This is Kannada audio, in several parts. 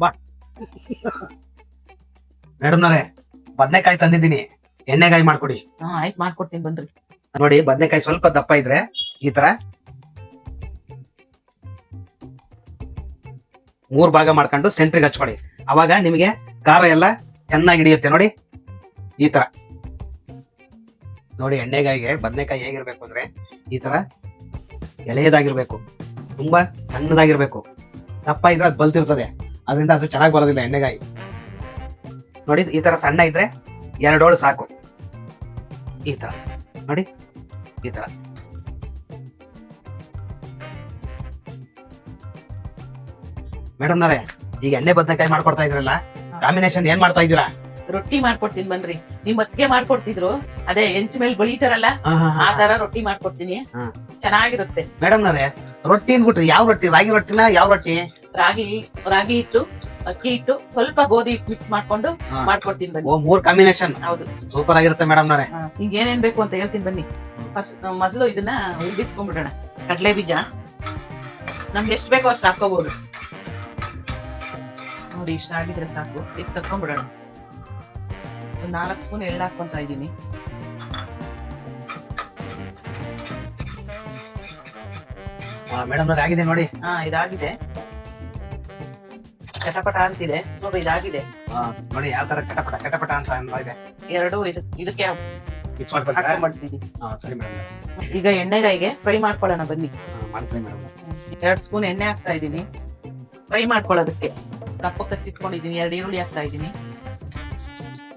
ಬಾ ಮೇಡಮ್ನವ್ರೆ, ಬದ್ನೆಕಾಯಿ ತಂದಿದ್ದೀನಿ, ಎಣ್ಣೆಗಾಯಿ ಮಾಡ್ಕೊಡಿ. ಆಯ್ತು, ಮಾಡ್ಕೊಡ್ತೀನಿ ಬನ್ರಿ. ನೋಡಿ, ಬದ್ನೆಕಾಯಿ ಸ್ವಲ್ಪ ದಪ್ಪ ಇದ್ರೆ ಈ ತರ 3 ಭಾಗ ಮಾಡ್ಕೊಂಡು ಸೆಂಟ್ರಿಗೆ ಹಚ್ಕೊಡಿ. ಅವಾಗ ನಿಮಗೆ ಖಾರ ಎಲ್ಲ ಚೆನ್ನಾಗಿ ಹಿಡಿಯುತ್ತೆ. ನೋಡಿ ಈ ತರ. ನೋಡಿ, ಎಣ್ಣೆಗಾಯಿಗೆ ಬದ್ನೆಕಾಯಿ ಹೇಗಿರ್ಬೇಕು ಅಂದ್ರೆ ಈ ತರ ಎಳೆಯದಾಗಿರ್ಬೇಕು, ತುಂಬಾ ಸಣ್ಣದಾಗಿರ್ಬೇಕು. ದಪ್ಪ ಇದ್ರೆ ಅದು ಬಲ್ತಿರ್ತದೆ, ಅದರಿಂದ ಅದು ಚೆನ್ನಾಗಿ ಬರೋದಿಲ್ಲ ಎಣ್ಣೆಗಾಯಿ. ನೋಡಿ, ಈ ತರ ಸಣ್ಣ ಇದ್ರೆ 2 ಹೋಳು ಸಾಕು. ಈ ತರ ನೋಡಿ, ಈ ತರ. ಮೇಡಮ್ನವ್ರೆ, ಈಗ ಎಣ್ಣೆ ಬದ್ನೆಕಾಯಿ ಮಾಡ್ಕೊಡ್ತಾ ಇದ್ರಲ್ಲ, ಕಾಂಬಿನೇಷನ್ ಏನ್ ಮಾಡ್ತಾ ಇದ್ದೀರಾ? ರೊಟ್ಟಿ ಮಾಡ್ಕೊಡ್ತೀನಿ ಬನ್ರಿ. ನಿಮ್ ಅತ್ತಿಗೆ ಮಾಡ್ಕೊಡ್ತಿದ್ರು, ಅದೇ ಹೆಂಚ ಮೇಲೆ ಬಳಿತಾರಲ್ಲ ಆ ತರ ರೊಟ್ಟಿ ಮಾಡ್ಕೊಡ್ತೀನಿ. ಚೆನ್ನಾಗಿರುತ್ತೆ. ಮೇಡಮ್ನವ್ರೆ, ರೊಟ್ಟಿ ಅನ್ಬಿಟ್ರಿ, ಯಾವ ರೊಟ್ಟಿ? ರಾಗಿ ರೊಟ್ಟಿನ ಯಾವ ರೊಟ್ಟಿ? ರಾಗಿ ಹಿಟ್ಟು, ಅಕ್ಕಿ ಹಿಟ್ಟು, ಸ್ವಲ್ಪ ಗೋಧಿ ಹಿಟ್ಟು ಮಿಕ್ಸ್ ಮಾಡ್ಕೊಂಡು ಮಾಡ್ಕೊಡ್ತೀನಿ ಬನ್ನಿ. 3 ಕಾಂಬಿನೇಷನ್ ಹೌದು, ಸೂಪರ್ ಆಗಿರುತ್ತೆ ಮೇಡಮ್ನವ್ರೆ. ಈಗ ಏನೇನ್ ಬೇಕು ಅಂತ ಹೇಳ್ತೀನಿ ಬನ್ನಿ. ಫಸ್ಟ್ ಮೊದಲು ಇದನ್ನ ಉಳಿದಿಟ್ಕೊಂಡ್ಬಿಡೋಣ. ಕಡಲೆ ಬೀಜ ನಮ್ಗೆ ಎಷ್ಟು ಬೇಕೋ ಅಷ್ಟು ಹಾಕೋಬಹುದು. ನೋಡಿ, ಇಷ್ಟ ಆಗಿದ್ರೆ ಸಾಕು. ಇದು ತಕೊಂಡ್ಬಿಡೋಣ. ಒಂದು 4 ಸ್ಪೂನ್ ಎಳ್ಳು ಹಾಕೊಂತ ಇದ್ದೀನಿ. ಮೇಡಮ್ನವ್ರೆ, ಆಗಿದೆ ನೋಡಿ. ಇದಾಗಿದೆ. ಚಟಪಟ ಅಂತಿದೆ ನೋಡಿ, ಇದಾಗಿದೆ. ನೋಡಿ ಯಾವ ತರ ಚಟಪಟ ಚಟಪಟ ಅಂತ ಇದೆ. 2 ಇದಕ್ಕೆ ಮಿಕ್ಸ್ ಮಾಡ್ಕೊಳ್ತಾರೆ. ಹಾಕೊಂಡ್ಬಿಡ್ತೀನಿ. ಸರಿ ಮೇಡಮ್. ಈಗ ಎಣ್ಣೆಗಾಯಿಗೆ ಫ್ರೈ ಮಾಡ್ಕೊಳ್ಳೋಣ ಬನ್ನಿ. ಮಾಡ್ತೀನಿ ಮೇಡಮ್. 2 ಸ್ಪೂನ್ ಎಣ್ಣೆ ಹಾಕ್ತಾ ಇದ್ದೀನಿ. ಫ್ರೈ ಮಾಡ್ಕೊಳ್ಳೋದಕ್ಕೆ ಕಪ್ಪು ಕಚ್ಚಿಟ್ಕೊಂಡಿದ್ದೀನಿ. 2 ಈರುಳ್ಳಿ ಹಾಕ್ತಾ ಇದ್ದೀನಿ.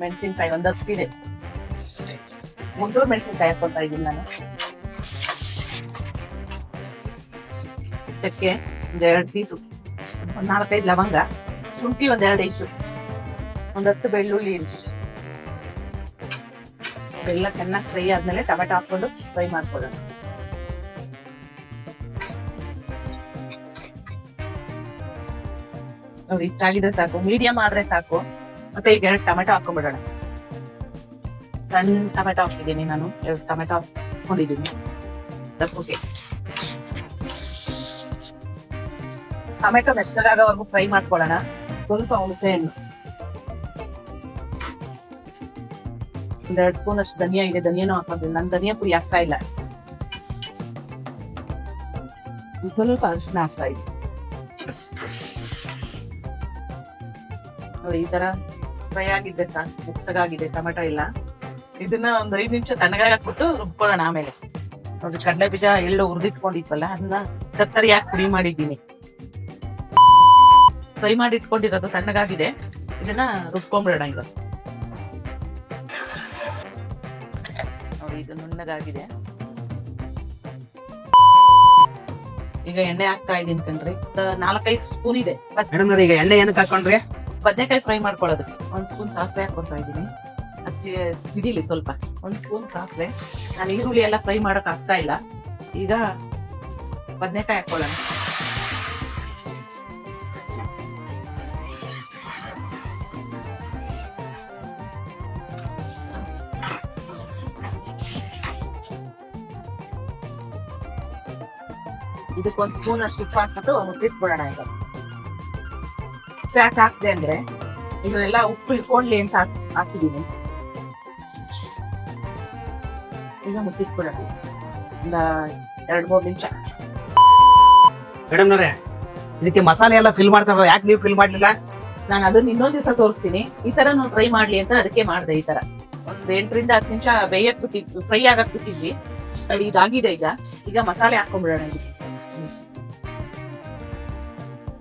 ಮೆಣಸಿನ್ಕಾಯಿ 10 ಇದೆ. ಮುಂದೂರು ಮೆಣಸಿನ್ಕಾಯಿ ಹಾಕೊಳ್ತಾ ಇದ್ದೀನಿ ನಾನು. ಚಕ್ಕೆ 2 ಪೀಸು, 4-5 ಲವಂಗ, ಶುಂಠಿ 2 ಇಂಚು, 10 ಬೆಳ್ಳುಳ್ಳಿ ಎಲ್ಲ ಚೆನ್ನಾಗಿ ಫ್ರೈ ಆದ್ಮೇಲೆ ಟೊಮೆಟೊ ಹಾಕೊಂಡು ಫ್ರೈ ಮಾಡ್ಕೊಳ್ಳೋಣ. ನೋಡಿ, ಇಷ್ಟಾಗಿದ್ರೆ ಸಾಕು. ಮೀಡಿಯಂ ಆದ್ರೆ ಸಾಕು. ಮತ್ತೆ ಈಗ 2 ಟೊಮೆಟೊ ಹಾಕೊಂಡ್ಬಿಡೋಣ. ಸಣ್ಣ ಟೊಮೆಟೊ ಹಾಕಿದ್ದೀನಿ ನಾನು. 2 ಟೊಮೆಟೊ ಹಾಕೊಂಡಿದ್ದೀನಿ. ದಪ್ಪಕ್ಕೆ ಟೊಮೆಟೊ ಮೆತ್ತಗಾಗೋವರೆಗೂ ಫ್ರೈ ಮಾಡ್ಕೊಳ್ಳೋಣ. ಸ್ವಲ್ಪ ಹುಣಸೆ ಹಣ್ಣು, 2 ಸ್ಪೂನ್ ಅಷ್ಟು ಧನಿಯಾ ಇದೆ. ಧನಿಯಾನು ಹಾಕೋದಿಲ್ಲ ನಾನು, ಧನಿಯಾ ಪುಡಿ ಹಾಕ್ತಾ ಇಲ್ಲ. ಸ್ವಲ್ಪ ಅರಿಶಿನ ಹಾಕ್ತಾ ಇದೆ. ನೋಡಿ, ಈ ತರ ಫ್ರೈ ಆಗಿದ್ದೆ ಸಾಕು. ಮೆತ್ತಗಾಗಿದೆ ಟೊಮೆಟೊ ಇಲ್ಲ. ಇದನ್ನ ಒಂದು 5 ನಿಮಿಷ ತಣ್ಣಗಾಗಿ ಹಾಕ್ಬಿಟ್ಟು ರುಬ್ಕೊಳ್ಳೋಣ. ಆಮೇಲೆ ನೋಡಿ, ಕಡಲೆ ಬೀಜ ಎಳ್ಳು ಹುರಿದಿಟ್ಕೊಂಡಿದ್ವಲ್ಲ, ಅದನ್ನ ಕತ್ತರಿಯಾಗಿ ಪುಡಿ ಮಾಡಿದ್ದೀನಿ. ಫ್ರೈ ಮಾಡಿ ಇಟ್ಕೊಂಡಿರೋದು ತಣ್ಣಗಾಗಿದೆ. ಇದನ್ನ ರುಬ್ಕೊಂಡ್ಬಿಡೋಣ. ಈಗ ನೋಡಿ, ಇದು ನುಣ್ಣಗಾಗಿದೆ. ಈಗ ಎಣ್ಣೆ ಹಾಕ್ತಾ ಇದೀನಿ ಕಣ್ರಿ. 4-5 ಸ್ಪೂನ್ ಇದೆ. ಮೇಡಮ್, ಈಗ ಎಣ್ಣೆ ಏನಕ್ಕೆ ಹಾಕೊಂಡ್ರಿ? ಬದನೆಕಾಯಿ ಫ್ರೈ ಮಾಡ್ಕೊಳ್ಳೋದಕ್ಕೆ 1 ಸ್ಪೂನ್ ಸಾಸಿವೆ ಹಾಕೊಳ್ತಾ ಇದ್ದೀನಿ. ಸಿಡಿಲಿ ಸ್ವಲ್ಪ. 1 ಸ್ಪೂನ್ ಸಾಸಿವೆ. ನಾನು ಈರುಳ್ಳಿ ಎಲ್ಲ ಫ್ರೈ ಮಾಡಕ್ ಆಗ್ತಾ ಇಲ್ಲ. ಈಗ ಬದನೆಕಾಯಿ ಹಾಕೊಳ್ಳೋಣ. ಇದಕ್ಕೆ 1 ಸ್ಪೂನ್ ಅಷ್ಟು ಉಪ್ಪು ಹಾಕ್ಬಿಟ್ಟು ಮುಚ್ಚಿಟ್ಬಿಡೋಣ. ಈಗ ಪ್ಯಾಕ್ ಹಾಕ್ದೆ ಅಂದ್ರೆ ಇದನ್ನೆಲ್ಲ ಉಪ್ಪು ಇಟ್ಕೊಂಡ್ಲಿ ಅಂತ ಹಾಕಿದೀನಿ. ಈಗ ಮುಚ್ಚಿಟ್ಬಿಡೋಣ ಒಂದು 2-3 ನಿಮಿಷ. ಮೇಡಮ್ನವ್ರೆ, ಇದಕ್ಕೆ ಮಸಾಲೆ ಎಲ್ಲ ಫಿಲ್ ಮಾಡ್ತಾರಲ್ಲ, ಯಾಕೆ ನೀವು ಫಿಲ್ ಮಾಡ್ಲಿಲ್ಲ? ನಾನು ಅದನ್ನ ಇನ್ನೊಂದ್ ದಿವಸ ತೋರಿಸ್ತೀನಿ. ಈ ತರ ನಾವು ಫ್ರೈ ಮಾಡ್ಲಿ ಅಂತ ಅದಕ್ಕೆ ಮಾಡಿದೆ. ಈ ತರ ಒಂದು 8-10 ನಿಮಿಷ ಬೇಯಕ್ ಬಿಟ್ಟಿದ್ವಿ, ಫ್ರೈ ಆಗಕ್ ಬಿಟ್ಟಿದ್ವಿ. ಇದಾಗಿದೆ. ಈಗ ಮಸಾಲೆ ಹಾಕೊಂಡ್ಬಿಡೋಣ.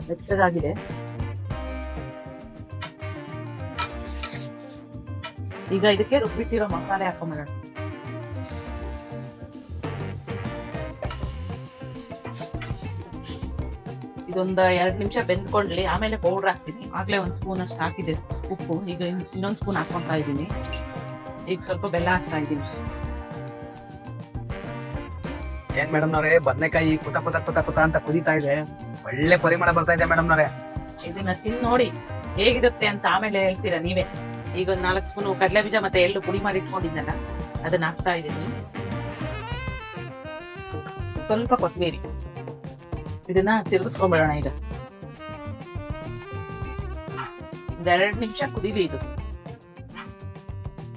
ಮೆತ್ತಗಾಗಿದೆ. ಈಗ ಇದಕ್ಕೆ ರುಬ್ಬಿಟ್ಟಿರೋ ಮಸಾಲೆ ಹಾಕೊಂಡ್ಬಿಡೋಣ. ಇದೊಂದು 2 ನಿಮಿಷ ಬೆಂದ್ಕೊಂಡ್ಲಿ, ಆಮೇಲೆ ಪೌಡರ್ ಹಾಕ್ತೀನಿ. ಆಗ್ಲೇ 1 ಸ್ಪೂನ್ ಅಷ್ಟು ಹಾಕಿದೆ ಉಪ್ಪು. ಈಗ ಇನ್ನೊಂದು ಸ್ಪೂನ್ ಹಾಕೊಂತಾ ಇದ್ದೀನಿ. ಈಗ ಸ್ವಲ್ಪ ಬೆಲ್ಲ ಹಾಕ್ತಾ ಇದ್ದೀನಿ. ಏನ್ ಮೇಡಮ್ನವ್ರೆ, ಬದ್ನೆಕಾಯಿ ಕುಟ ಕುಟ ಕುಟ ಕುಟ ಅಂತ ಕುದೀತಾ ಇದೆ. ಒಳ್ಳೆ ಪರಿಮಳ ಬರ್ತಾ ಇದೆ ಮೇಡಮ್ನವ್ರೆ. ಇದನ್ನ ತಿಂದು ನೋಡಿ ಹೇಗಿರುತ್ತೆ ಅಂತ ಆಮೇಲೆ ಹೇಳ್ತೀರಾ ನೀವೇ. ಈಗ 4 ಸ್ಪೂನ್ ಕಡಲೆ ಬೀಜ ಮತ್ತೆ ಎಳ್ಳು ಪುಡಿ ಮಾಡಿ ಇಟ್ಕೊಂಡಿದ್ದಲ್ಲ, ಅದನ್ನ ಹಾಕ್ತಾ ಇದ್ದೀನಿ. ಸ್ವಲ್ಪ ಕೊತ್ತಂಬರಿ. ಇದನ್ನ ತಿರುಗಿಸ್ಕೊಂಡ್ಬಿಡೋಣ. ಈಗ ಒಂದ್ 2 ನಿಮಿಷ ಕುದೀಲಿ ಇದು.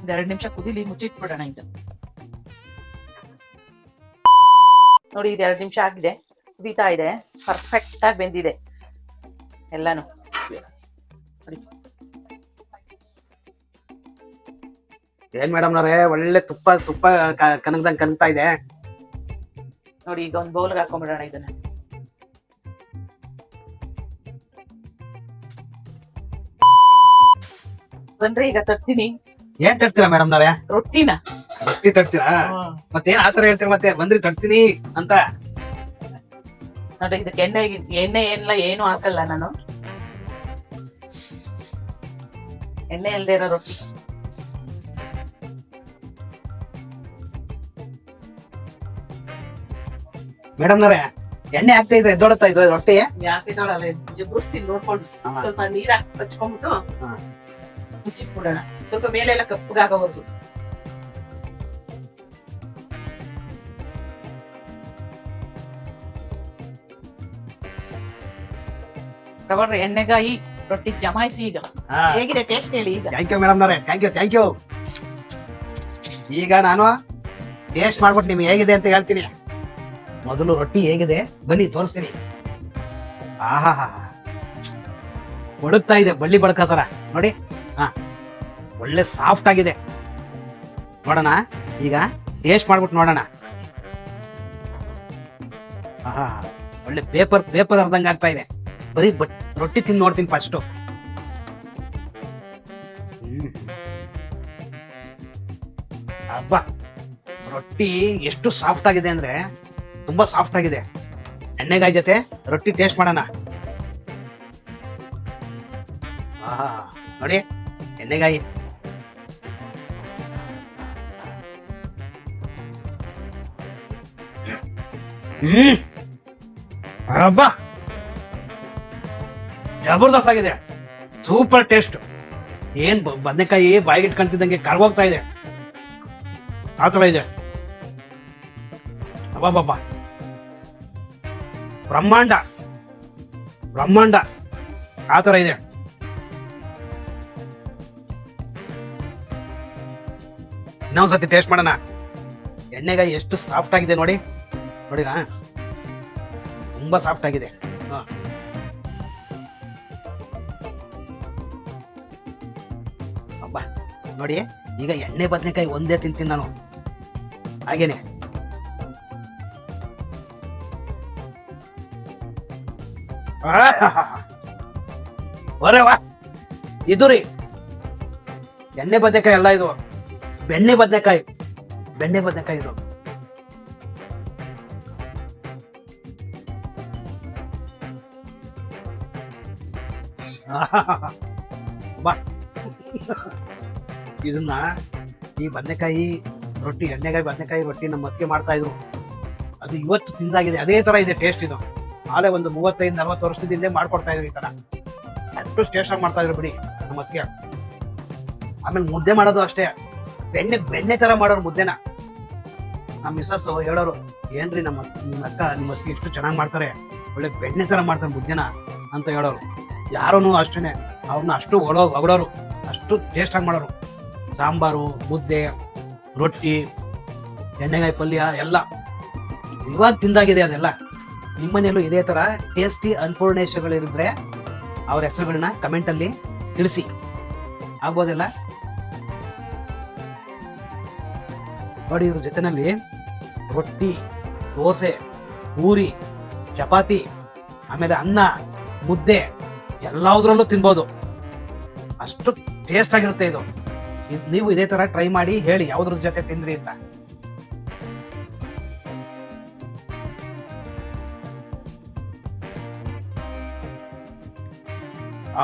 2 ನಿಮಿಷ ಕುದೀಲಿ, ಮುಚ್ಚಿಟ್ಬಿಡೋಣ ಇದು. ನೋಡಿ, ಇದು 2 ನಿಮಿಷ ಆಗಿದೆ, ಕುದೀತಾ ಇದೆ, ಪರ್ಫೆಕ್ಟ್ ಆಗಿ ಬೆಂದಿದೆ ಎಲ್ಲಾನು. ನೋಡಿ, ಏನ್ ಮೇಡಮ್ ನವ್ರೆ, ಒಳ್ಳೆ ತುಪ್ಪ ತುಪ್ಪ ಕನಗ್ದಂಗ್ ಕನಗ್ತಾ ಇದೆ. ನೋಡಿ, ಈಗ ಒಂದ್ ಬೌಲ್ಗೆ ಹಾಕೊಂಡ್ಬಿಡೋಣ ಇದನ್ನ. ಬಂದ್ರೆ ಈಗ ತರ್ತೀನಿ. ಏನ್ ತರ್ತೀರಾ ಮೇಡಮ್ ನವ್ರೆ? ರೊಟ್ಟಿನ. ರೊಟ್ಟಿ ತರ್ತೀರಾ? ಮತ್ತೇನ್ ಆತರ ಹೇಳ್ತೀರಾ? ಮತ್ತೆ ಬಂದ್ರಿ ತರ್ತೀನಿ ಅಂತ. ನೋಡಿ, ಇದಕ್ಕೆ ಎಣ್ಣೆ ಎಲ್ಲ ಏನು ಹಾಕಲ್ಲ ನಾನು. ಎಣ್ಣೆ ಇಲ್ದೇ ಇರೋ ರೊಟ್ಟಿ. ಮೇಡಮ್ ನವ್ರೆ, ಎಣ್ಣೆ ಆಗ್ತಾ ಇದೆ, ಎದ್ದೋಡುತ್ತಾ ಇದು ರೊಟ್ಟಿ. ಯಾಕೆ ನೋಡಲ್ಲ, ಜಬ್ರಿಸ್ತೀನಿ ನೋಡ್ಕೊಂಡು. ಸ್ವಲ್ಪ ನೀರ್ ಹಾಕಿ ಹಚ್ಕೊಂಡ್ಬಿಟ್ಟು ಮುಚ್ಚಿಟ್ಬಿಡೋಣ. ಸ್ವಲ್ಪ ಮೇಲೆಲ್ಲ ಕಪ್ಪಗಾಗೋವರೆಗೂ. ತಗೊಳ್ರಿ, ಎಣ್ಣೆಗಾಯಿ ರೊಟ್ಟಿ ಜಮಾಯಿಸಿ. ಈಗ ಹೇಗಿದೆ ಟೇಸ್ಟ್ ಹೇಳಿ ಈಗ. ಥ್ಯಾಂಕ್ ಯು ಮೇಡಮ್ ನವ್ರೆ, ಥ್ಯಾಂಕ್ ಯು. ಈಗ ನಾನು ಟೇಸ್ಟ್ ಮಾಡ್ಬಿಟ್ಟು ನಿಮ್ಗೆ ಹೇಗಿದೆ ಅಂತ ಹೇಳ್ತೀನಿ. ಮೊದಲು ರೊಟ್ಟಿ ಹೇಗಿದೆ ಬನ್ನಿ ತೋರಿಸ್ತೀನಿ. ಆಹಾ, ಒಡಗ್ತಾ ಇದೆ, ಬಳ್ಳಿ ಬಡ್ಕತರ ನೋಡಿ. ಹಾ, ಒಳ್ಳೆ ಸಾಫ್ಟ್ ಆಗಿದೆ. ನೋಡೋಣ ಈಗ ಟೇಸ್ಟ್ ಮಾಡ್ಬಿಟ್ಟು ನೋಡೋಣ. ಆಹಾ, ಒಳ್ಳೆ ಪೇಪರ್ ಅರ್ಧಂಗ ಆಗ್ತಾ ಇದೆ. ಬರೀ ರೊಟ್ಟಿ ತಿಂದು ನೋಡ್ತೀನಿ ಫಸ್ಟ್. ಅಬ್ಬಾ, ರೊಟ್ಟಿ ಎಷ್ಟು ಸಾಫ್ಟ್ ಆಗಿದೆ ಅಂದ್ರೆ ತುಂಬಾ ಸಾಫ್ಟ್ ಆಗಿದೆ. ಎಣ್ಣೆಗಾಯಿ ಜೊತೆ ರೊಟ್ಟಿ ಟೇಸ್ಟ್ ಮಾಡೋಣ. ಆಹಾ, ನೋಡಿ ಎಣ್ಣೆಗಾಯಿ. ಅಬ್ಬಾ, ಜಬರ್ದಸ್ತ್ ಆಗಿದೆ, ಸೂಪರ್ ಟೇಸ್ಟ್. ಏನ್ ಬದನೆಕಾಯಿ ಬಾಯಿಗೆ ಇಟ್ಕೊಂತಿದ್ದಂಗೆ ಕರ್ಗೋಗ್ತಾ ಇದೆ, ಆತರ ಇದೆ. ಅಬ್ಬಾ, ಬ್ರಹ್ಮಾಂಡ ಆತರ ಇದೆ. ಇನ್ನೊಂದ್ಸತಿ ಟೇಸ್ಟ್ ಮಾಡೋಣ. ಎಣ್ಣೆಗಾಯಿ ಎಷ್ಟು ಸಾಫ್ಟ್ ಆಗಿದೆ ನೋಡಿನಾ, ತುಂಬಾ ಸಾಫ್ಟ್ ಆಗಿದೆ. ಅಬ್ಬಾ, ನೋಡಿ ಈಗ ಎಣ್ಣೆ ಬದನೆಕಾಯಿ ಒಂದೇ ತಿಂತೀನಿ ನಾನು. ಹಾಗೇನೆ ಇದು ರೀ ಎಣ್ಣೆ ಬದನೆಕಾಯಿ ಅಲ್ಲ, ಇದು ಬೆಣ್ಣೆ ಬದನೆಕಾಯಿ ಇದು. ಇದನ್ನ ಈ ಬದನೆಕಾಯಿ ರೊಟ್ಟಿ, ಎಣ್ಣೆಗಾಯಿ ಬದನೆಕಾಯಿ ರೊಟ್ಟಿ ನಮ್ಮ ಅತ್ತಿಗೆ ಮಾಡ್ತಾ ಇದ್ರು. ಅದು ಇವತ್ತು ತಿಂದಾಗಿದೆ, ಅದೇ ತರ ಇದೆ ಟೇಸ್ಟ್. ಇದು ನಾಳೆ ಒಂದು 35-40 ವರ್ಷದಿಂದ ಮಾಡ್ಕೊಡ್ತಾ ಇದ್ರು ಈ ತರ. ಅಷ್ಟು ಟೇಸ್ಟ್ ಆಗಿ ಮಾಡ್ತಾ ಇದ್ರು ಬಿಡಿ ನಮ್ಮ ಅತ್ತಿಗೆ. ಆಮೇಲೆ ಮುದ್ದೆ ಮಾಡೋದು ಅಷ್ಟೇ, ಬೆಣ್ಣೆ ತರ ಮಾಡೋರು ಮುದ್ದೆನ. ನಮ್ಮ ಮಿಸ್ಸಸ್ ಹೇಳೋರು, ಏನ್ರಿ ನಿಮ್ಮ ಅಕ್ಕ ನಿಮ್ಮ ಅತ್ತಿಗೆ ಎಷ್ಟು ಚೆನ್ನಾಗಿ ಮಾಡ್ತಾರೆ, ಒಳ್ಳೆ ಬೆಣ್ಣೆ ತರ ಮಾಡ್ತಾರೆ ಮುದ್ದೆನ ಅಂತ ಹೇಳೋರು. ಯಾರೂ ಅಷ್ಟೇನೆ, ಅವ್ರನ್ನ ಅಷ್ಟು ಹೊಗಳೋರು, ಅಷ್ಟು ಟೇಸ್ಟ್ ಆಗಿ ಮಾಡೋರು. ಸಾಂಬಾರು, ಮುದ್ದೆ, ರೊಟ್ಟಿ, ಎಣ್ಣೆಗಾಯಿ ಪಲ್ಯ ಎಲ್ಲ ಇವಾಗ ತಿಂದಾಗಿದೆ ಅದೆಲ್ಲ. ನಿಮ್ಮನೆಯಲ್ಲೂ ಇದೇ ತರ ಟೇಸ್ಟಿ ಅನ್ಪೂರ್ಣೇಶಗಳಿದ್ರೆ ಅವ್ರ ಹೆಸರುಗಳನ್ನ ಕಮೆಂಟ್ ಅಲ್ಲಿ ತಿಳಿಸಿ, ಆಗ್ಬೋದಿಲ್ಲ. ನೋಡಿ, ಇದ್ರ ಜೊತೆನಲ್ಲಿ ರೊಟ್ಟಿ, ದೋಸೆ, ಪೂರಿ, ಚಪಾತಿ, ಆಮೇಲೆ ಅನ್ನ, ಮುದ್ದೆ ಎಲ್ಲದ್ರಲ್ಲೂ ತಿನ್ಬೋದು. ಅಷ್ಟು ಟೇಸ್ಟ್ ಆಗಿರುತ್ತೆ ಇದು. ನೀವು ಇದೇ ತರ ಟ್ರೈ ಮಾಡಿ ಹೇಳಿ ಯಾವ್ದ್ರ ಜೊತೆ ತಿಂದ್ರಿ ಅಂತ.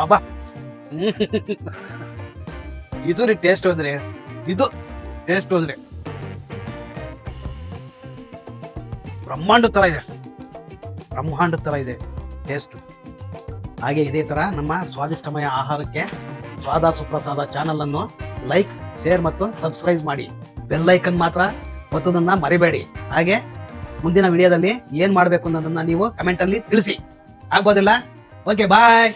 ಅಬ್ಬಾ, ಇದು ರೀ ಟೇಸ್ಟ್ ಅಂದ್ರೆ, ಇದು ಟೇಸ್ಟ್ ಅಂದ್ರೆ ಬ್ರಹ್ಮಾಂಡ ತರ ಇದೆ ಟೇಸ್ಟ್. ಹಾಗೆ ಇದೇ ತರ ನಮ್ಮ ಸ್ವಾದಿಷ್ಟಮಯ ಆಹಾರಕ್ಕೆ ಸ್ವಾದ ಸುಪ್ರಸಾದ ಚಾನಲ್ ಅನ್ನು ಲೈಕ್, ಶೇರ್ ಮತ್ತು ಸಬ್ಸ್ಕ್ರೈಬ್ ಮಾಡಿ. ಬೆಲ್ ಐಕನ್ ಮಾತ್ರ ಒತ್ತೋದನ್ನ ಮರಿಬೇಡಿ. ಹಾಗೆ ಮುಂದಿನ ವಿಡಿಯೋದಲ್ಲಿ ಏನ್ ಮಾಡ್ಬೇಕು ಅನ್ನೋದನ್ನ ನೀವು ಕಮೆಂಟ್ ಅಲ್ಲಿ ತಿಳಿಸಿ, ಆಗ್ಬೋದಿಲ್ಲ. ಓಕೆ, ಬಾಯ್.